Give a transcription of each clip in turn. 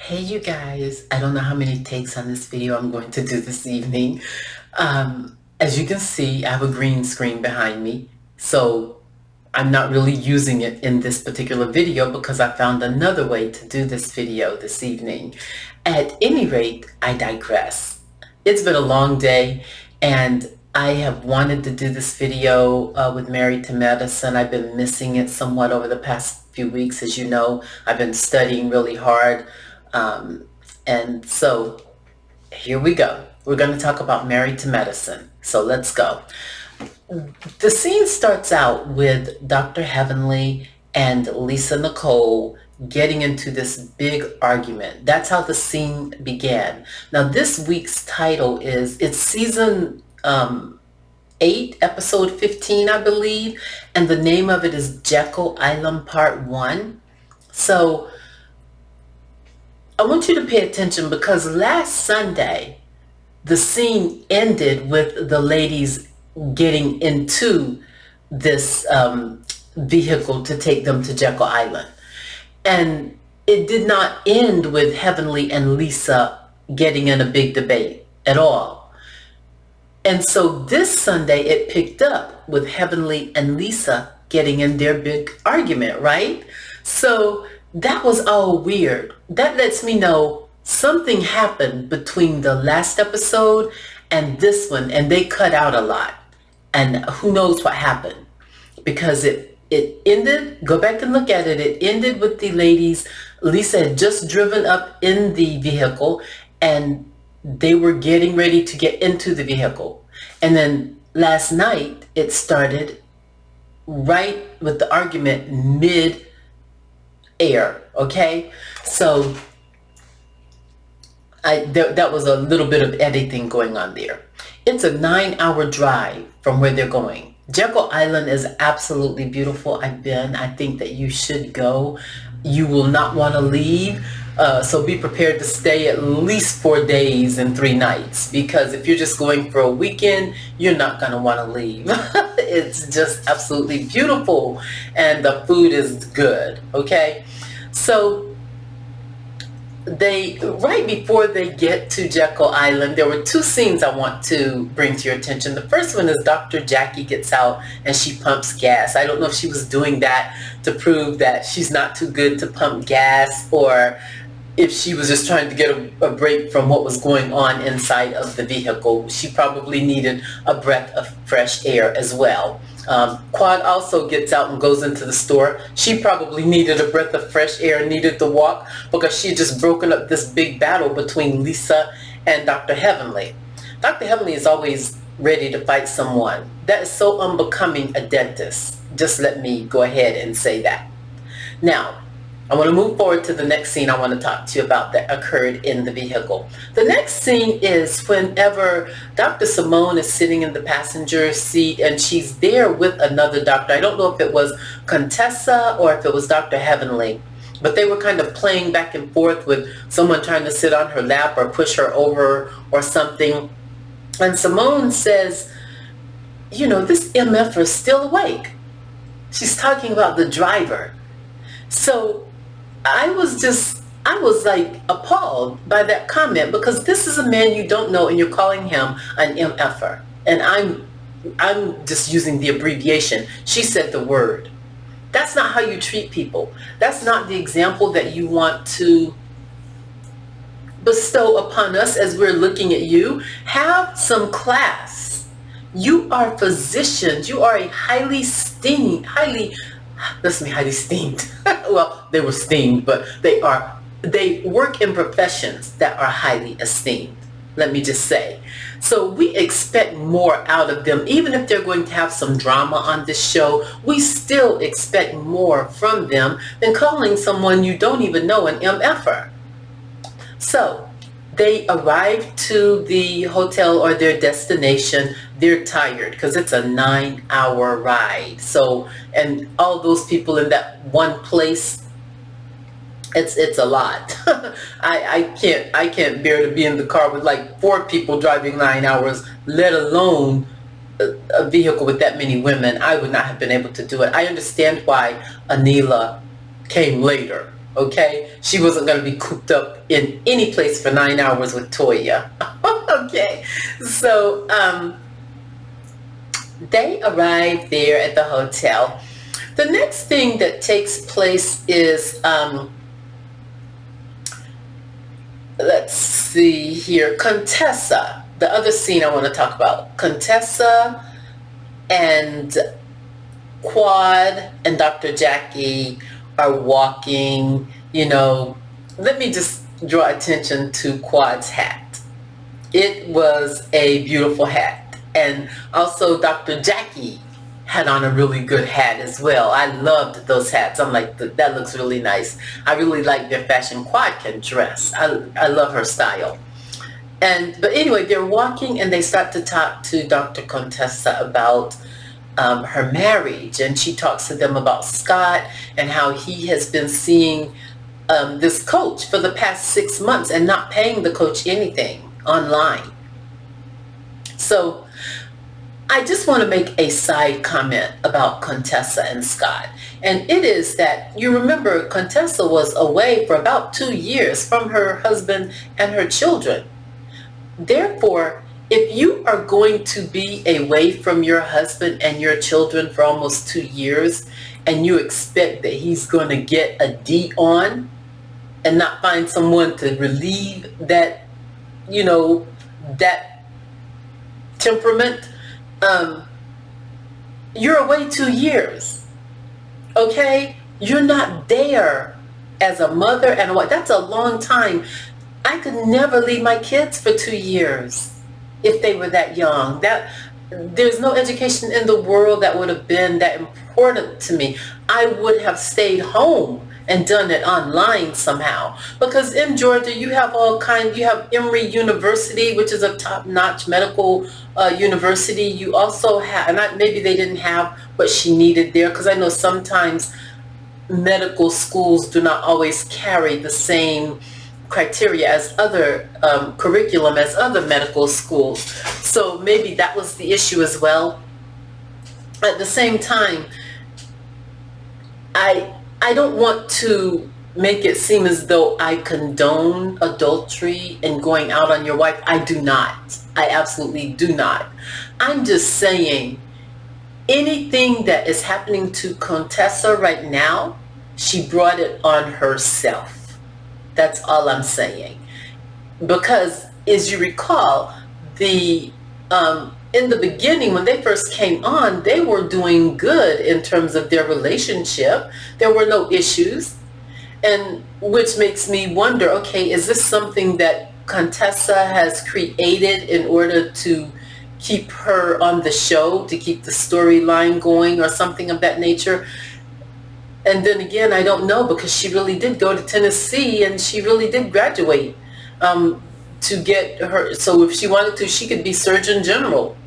Hey you guys, I don't know how many takes on this video I'm going to do this evening. As you can see, I have a green screen behind me, so I'm not really using it in this particular video because I found another way to do this video this evening. At any rate, I digress. It's been a long day and I have wanted to do this video with Married to Medicine. I've been missing it somewhat over the past few weeks. As you know, I've been studying really hard. And so here we go. We're going to talk about Married to Medicine. So let's go. The scene starts out with Dr. Heavenly and Lisa Nicole getting into this big argument. That's how the scene began. Now this week's title it's season 8, episode 15, I believe, and the name of it is Jekyll Island Part 1. So I want you to pay attention because last Sunday, the scene ended with the ladies getting into this vehicle to take them to Jekyll Island. And it did not end with Heavenly and Lisa getting in a big debate at all. And so this Sunday, it picked up with Heavenly and Lisa getting in their big argument, right? So that was all weird. That lets me know something happened between the last episode and this one, and they cut out a lot. And who knows what happened? Because it ended, go back and look at it, it ended with the ladies. Lisa had just driven up in the vehicle and they were getting ready to get into the vehicle. And then last night, it started right with the argument mid-air, okay? So that was a little bit of editing going on there. It's a 9-hour drive from where they're going. Jekyll Island is absolutely beautiful. I think that you should go. You will not want to leave. So be prepared to stay at least 4 days and 3 nights, because if you're just going for a weekend, you're not going to want to leave. It's just absolutely beautiful and the food is good, okay? So right before they get to Jekyll Island, there were 2 scenes I want to bring to your attention. The first one is Dr. Jackie gets out and she pumps gas. I don't know if she was doing that to prove that she's not too good to pump gas, or if she was just trying to get a break from what was going on inside of the vehicle. She probably needed a breath of fresh air as well. Quad also gets out and goes into the store. She probably needed a breath of fresh air, needed to walk, because she had just broken up this big battle between Lisa and Dr. Heavenly. Dr. Heavenly is always ready to fight someone. That is so unbecoming a dentist. Just let me go ahead and say that. Now, I want to move forward to the next scene I want to talk to you about that occurred in the vehicle. The next scene is whenever Dr. Simone is sitting in the passenger seat and she's there with another doctor. I don't know if it was Contessa or if it was Dr. Heavenly, but they were kind of playing back and forth with someone trying to sit on her lap or push her over or something. And Simone says, you know, this MF is still awake. She's talking about the driver. So I was like appalled by that comment, because this is a man you don't know and you're calling him an MFer. And I'm just using the abbreviation. She said the word. That's not how you treat people. That's not the example that you want to bestow upon us as we're looking at you. Have some class. You are physicians. You are a highly esteemed. Well, they were steamed, but they work in professions that are highly esteemed. Let me just say. So we expect more out of them. Even if they're going to have some drama on this show, we still expect more from them than calling someone you don't even know an MFer. So they arrive to the hotel or their destination. They're tired because it's a 9-hour ride. So, and all those people in that one place, it's a lot. I can't bear to be in the car with like 4 people driving 9 hours, let alone a vehicle with that many women. I would not have been able to do it. I understand why Anila came later. Okay, she wasn't going to be cooped up in any place for 9 hours with Toya. Okay, so they arrive there at the hotel. The next thing that takes place is, let's see here, Contessa. The other scene I want to talk about. Contessa and Quad and Dr. Jackie are walking, let me just draw attention to Quad's hat. It was a beautiful hat. And also Dr. Jackie had on a really good hat as well. I loved those hats. I'm like, that looks really nice. I really like their fashion. Quad can dress. I love her style. But anyway, they're walking and they start to talk to Dr. Contessa about her marriage, and she talks to them about Scott and how he has been seeing this coach for the past 6 months and not paying the coach anything online. So I just want to make a side comment about Contessa and Scott. And it is that, you remember, Contessa was away for about 2 years from her husband and her children. Therefore, if you are going to be away from your husband and your children for almost 2 years, and you expect that he's going to get a D on and not find someone to relieve that, that temperament, you're away 2 years. Okay? You're not there as a mother and a wife. That's a long time. I could never leave my kids for 2 years if they were that young. There's no education in the world that would have been that important to me. I would have stayed home and done it online somehow. Because in Georgia, you have you have Emory University, which is a top-notch medical university. You also have, and maybe they didn't have what she needed there, because I know sometimes medical schools do not always carry the same criteria as other curriculum as other medical schools. So maybe that was the issue as well. At the same time, I don't want to make it seem as though I condone adultery and going out on your wife. I do not. I absolutely do not. I'm just saying, anything that is happening to Contessa right now, she brought it on herself. That's all I'm saying. Because, as you recall, in the beginning, when they first came on, they were doing good in terms of their relationship. There were no issues. And which makes me wonder, okay, is this something that Contessa has created in order to keep her on the show, to keep the storyline going or something of that nature? And then again, I don't know, because she really did go to Tennessee and she really did graduate to get her. So if she wanted to, she could be Surgeon General.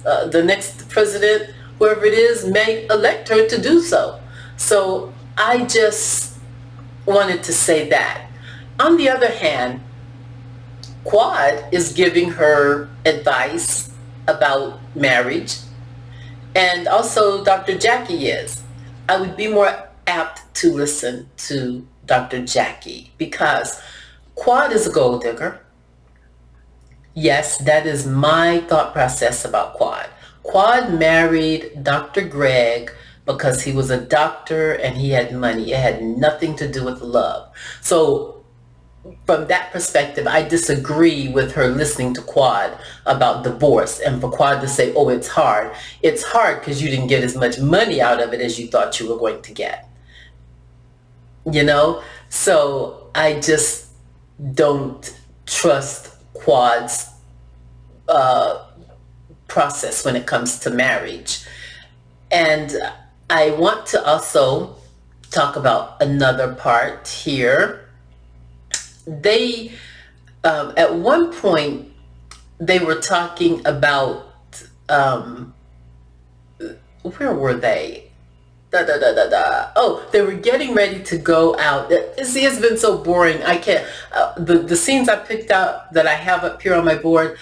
The next president, whoever it is, may elect her to do so. So I just wanted to say that. On the other hand, Quad is giving her advice about marriage, and also Dr. Jackie is. I would be more apt to listen to Dr. Jackie, because Quad is a gold digger. Yes, that is my thought process about Quad. Quad married Dr. Greg because he was a doctor and he had money. It had nothing to do with love. So from that perspective, I disagree with her listening to Quad about divorce, and for Quad to say, oh, it's hard. It's hard because you didn't get as much money out of it as you thought you were going to get. So I just don't trust Quad's process when it comes to marriage. And I want to also talk about another part here. They, at one point, they were talking about, where were they? Oh, they were getting ready to go out. See, it's been so boring. I can't, the scenes I picked out that I have up here on my board,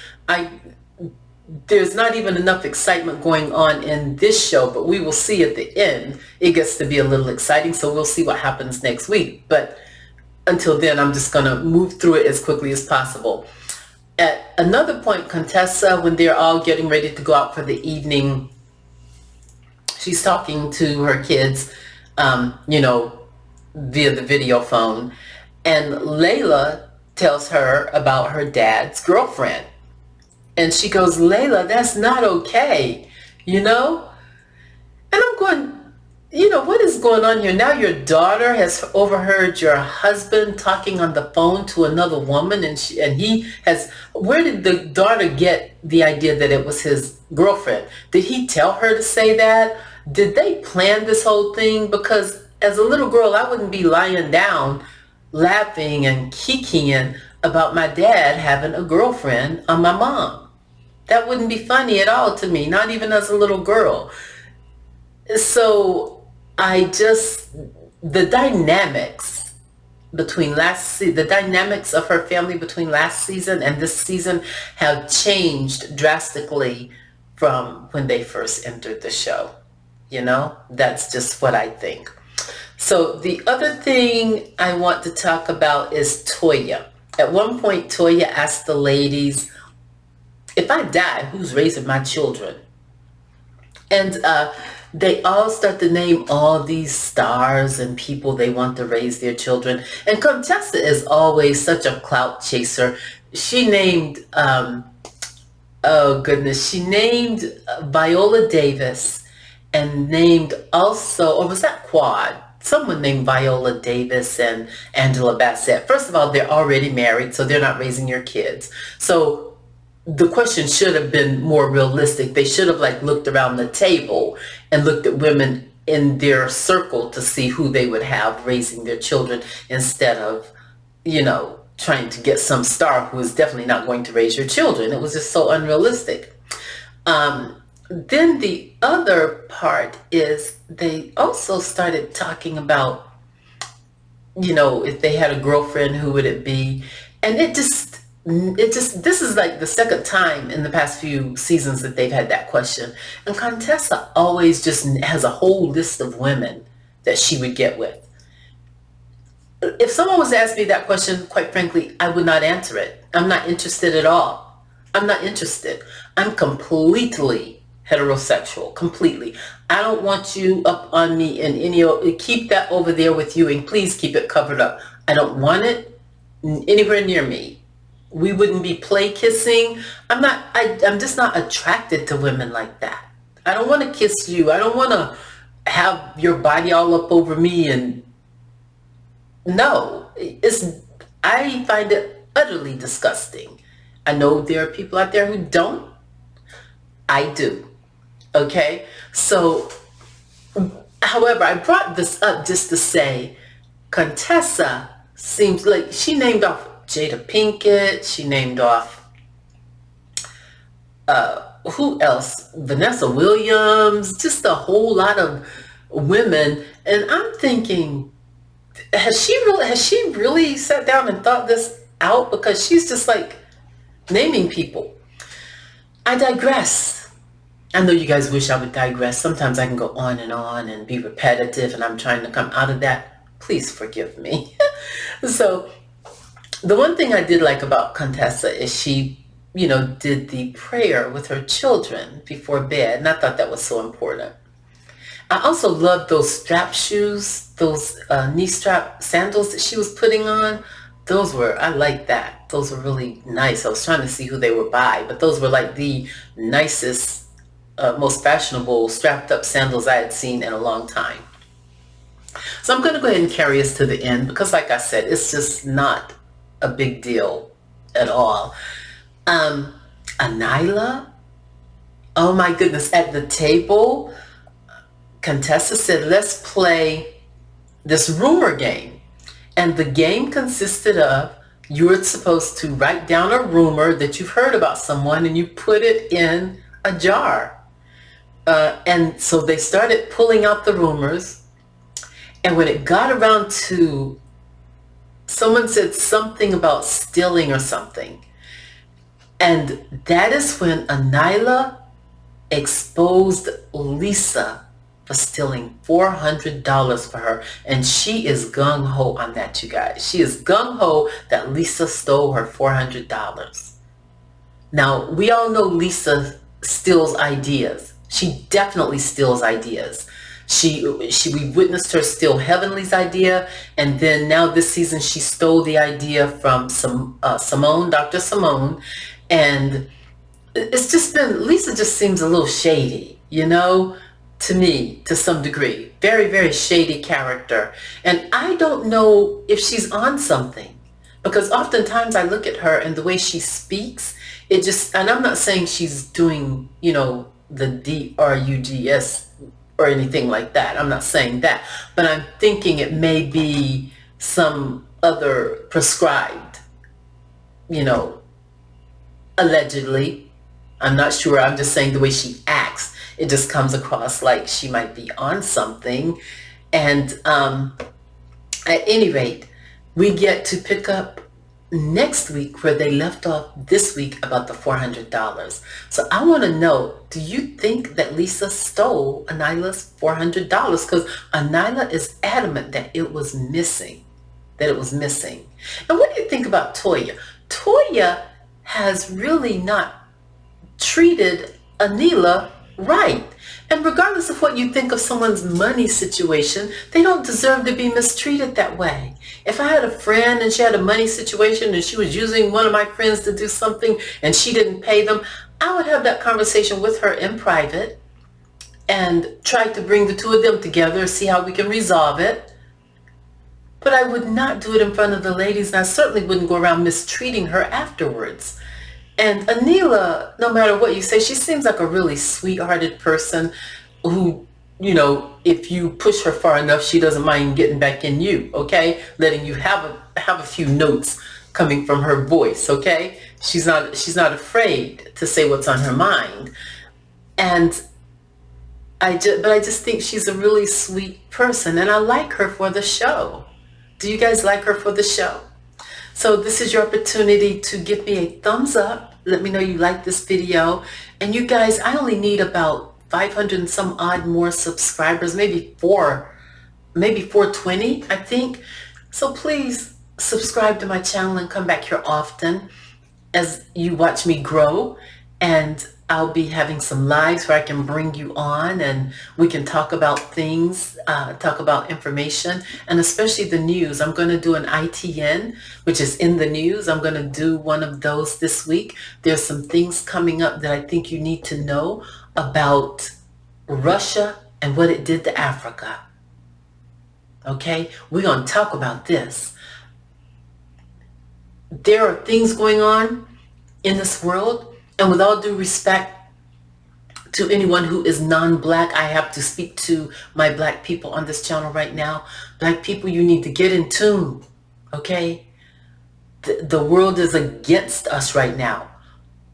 there's not even enough excitement going on in this show, but we will see at the end. It gets to be a little exciting, so we'll see what happens next week. But until then, I'm just going to move through it as quickly as possible. At another point, Contessa, when they're all getting ready to go out for the evening, she's talking to her kids, you know, via the video phone. And Layla tells her about her dad's girlfriend. And she goes, Layla, that's not okay, you know? And I'm going, you know, what is going on here? Now your daughter has overheard your husband talking on the phone to another woman, and he has, where did the daughter get the idea that it was his girlfriend? Did he tell her to say that? Did they plan this whole thing? Because as a little girl, I wouldn't be lying down laughing and kikiing about my dad having a girlfriend on my mom. That wouldn't be funny at all to me, not even as a little girl. So the dynamics the dynamics of her family between last season and this season have changed drastically from when they first entered the show. You know, that's just what I think. So the other thing I want to talk about is Toya. At one point, Toya asked the ladies, if I die, who's raising my children? And they all start to name all these stars and people they want to raise their children. And Contessa is always such a clout chaser. She named, she named Viola Davis, and named also, or was that Quad? Someone named Viola Davis and Angela Bassett. First of all, they're already married, so they're not raising your kids. So the question should have been more realistic. They should have looked around the table and looked at women in their circle to see who they would have raising their children, instead of, you know, trying to get some star who is definitely not going to raise your children. It was just so unrealistic. Then the other part is they also started talking about, you know, if they had a girlfriend, who would it be? And this is like the second time in the past few seasons that they've had that question. And Contessa always just has a whole list of women that she would get with. If someone was to ask me that question, quite frankly, I would not answer it. I'm not interested at all. I'm not interested. I'm completely heterosexual, completely. I don't want you up on me in any, keep that over there with you, and please keep it covered up. I don't want it anywhere near me. We wouldn't be play kissing. I'm just not attracted to women like that. I don't want to kiss you. I don't want to have your body all up over me. And no, I find it utterly disgusting. I know there are people out there who don't. I do. Okay? So, however, I brought this up just to say Contessa seems like she named off Jada Pinkett. She named off, who else? Vanessa Williams. Just a whole lot of women. And I'm thinking, has she really sat down and thought this out? Because she's just like naming people. I digress. I know you guys wish I would digress. Sometimes I can go on and be repetitive, and I'm trying to come out of that. Please forgive me. So the one thing I did like about Contessa is she, you know, did the prayer with her children before bed, and I thought that was so important. I also loved those strap shoes, those knee strap sandals that she was putting on. I like that. Those were really nice. I was trying to see who they were by, but those were like the nicest, most fashionable strapped up sandals I had seen in a long time. So I'm going to go ahead and carry us to the end, because like I said, it's just not a big deal at all. Anila, oh my goodness, at the table, Contessa said, let's play this rumor game. And the game consisted of, you're supposed to write down a rumor that you've heard about someone, and you put it in a jar. And so they started pulling out the rumors. And when it got around to, someone said something about stealing or something. And that is when Anila exposed Lisa for stealing $400 for her. And she is gung-ho on that, you guys. She is gung-ho that Lisa stole her $400. Now, we all know Lisa steals ideas. She definitely steals ideas. We witnessed her steal Heavenly's idea, and then now this season she stole the idea from Simone, Dr. Simone, and it's just been, Lisa just seems a little shady, to me, to some degree. Very, very shady character. And I don't know if she's on something, because oftentimes I look at her and the way she speaks, and I'm not saying she's doing, the DRUGS or anything like that. I'm not saying that, but I'm thinking it may be some other prescribed, allegedly. I'm not sure. I'm just saying the way she acts, it just comes across like she might be on something. And at any rate, we get to pick up next week where they left off this week about the $400. So I want to know, do you think that Lisa stole Anila's $400? Because Anila is adamant that it was missing. And what do you think about Toya? Toya has really not treated Anila right. And regardless of what you think of someone's money situation, they don't deserve to be mistreated that way. If I had a friend and she had a money situation and she was using one of my friends to do something and she didn't pay them, I would have that conversation with her in private and try to bring the two of them together, see how we can resolve it. But I would not do it in front of the ladies, and I certainly wouldn't go around mistreating her afterwards. And Anila, no matter what you say, she seems like a really sweet-hearted person who, if you push her far enough, she doesn't mind getting back in you, okay? Letting you have a few notes coming from her voice, okay? She's not afraid to say what's on her mind. And I just think she's a really sweet person, and I like her for the show. Do you guys like her for the show? So this is your opportunity to give me a thumbs up. Let me know you like this video. And you guys, I only need about 500 and some odd more subscribers, maybe 420, I think. So please subscribe to my channel and come back here often as you watch me grow. And I'll be having some lives where I can bring you on and we can talk about things, talk about information, and especially the news. I'm going to do an ITN, which is in the news. I'm going to do one of those this week. There's some things coming up that I think you need to know about Russia and what it did to Africa. Okay, we're going to talk about this. There are things going on in this world. And with all due respect to anyone who is non-black, I have to speak to my black people on this channel right now. Black people, you need to get in tune, okay? The world is against us right now.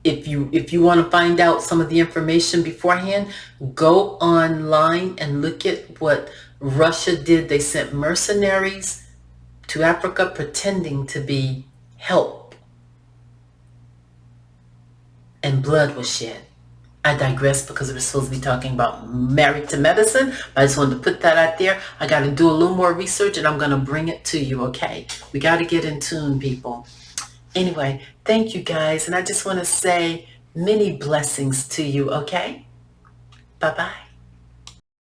If you want to find out some of the information beforehand, go online and look at what Russia did. They sent mercenaries to Africa pretending to be help. And blood was shed. I digress because we're supposed to be talking about Married to Medicine. I just wanted to put that out there. I got to do a little more research and I'm going to bring it to you, okay? We got to get in tune, people. Anyway, thank you guys. And I just want to say many blessings to you, okay? Bye-bye.